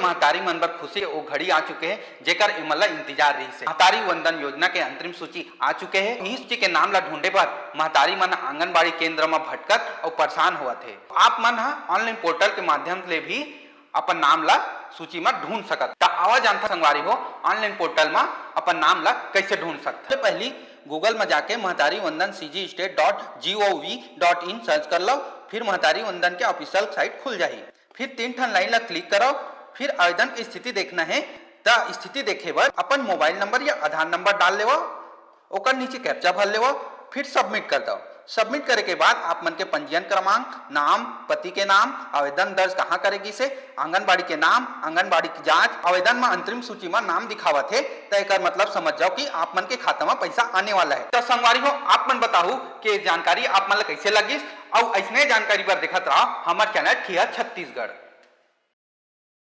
महतारी मन बर खुशी ओ घड़ी आ चुके हैं जेकर इमला इंतजार रही से। महतारी वंदन योजना के अंतरिम सूची आ चुके हैं। इस सूची के नाम ला ढूंढे पर महतारी मन आंगनबाड़ी केंद्र में भटकत और परेशान हुआ थे। आप मन ऑनलाइन पोर्टल के माध्यम से भी अपन नाम ला सूची में ढूंढ सकत। आवाज जानता संगवारी हो ऑनलाइन पोर्टल में अपन नाम ला कैसे ढूंढ सकते। पहली गूगल में जाके महतारी वंदन cgstate.gov.in सर्च कर लो, फिर महतारी वंदन के ऑफिशियल साइट खुल जाही। फिर 3 ठन लाइन ला क्लिक करो, फिर आवेदन की स्थिति देखना है तो स्थिति देखे बर अपन मोबाइल नंबर या आधार नंबर डाल लेवो, ओकर नीचे कैप्चा भर लेवो, फिर सबमिट कर दो। सबमिट करे के बाद आप मन के पंजीयन क्रमांक, नाम, पति के नाम, आवेदन दर्ज कहाँ करेगी से, आंगनबाड़ी के नाम, आंगनबाड़ी की जांच, आवेदन में अंतरिम सूची में नाम दिखावत है तो एक मतलब समझ जाओ कि आप मन के खाता में पैसा आने वाला है। तो संगवारी हो आप मन बताओ कि जानकारी आप मन कैसे लगी और ऐसने जानकारी पर देखत रहो हमारे चैनल ठिया छत्तीसगढ़।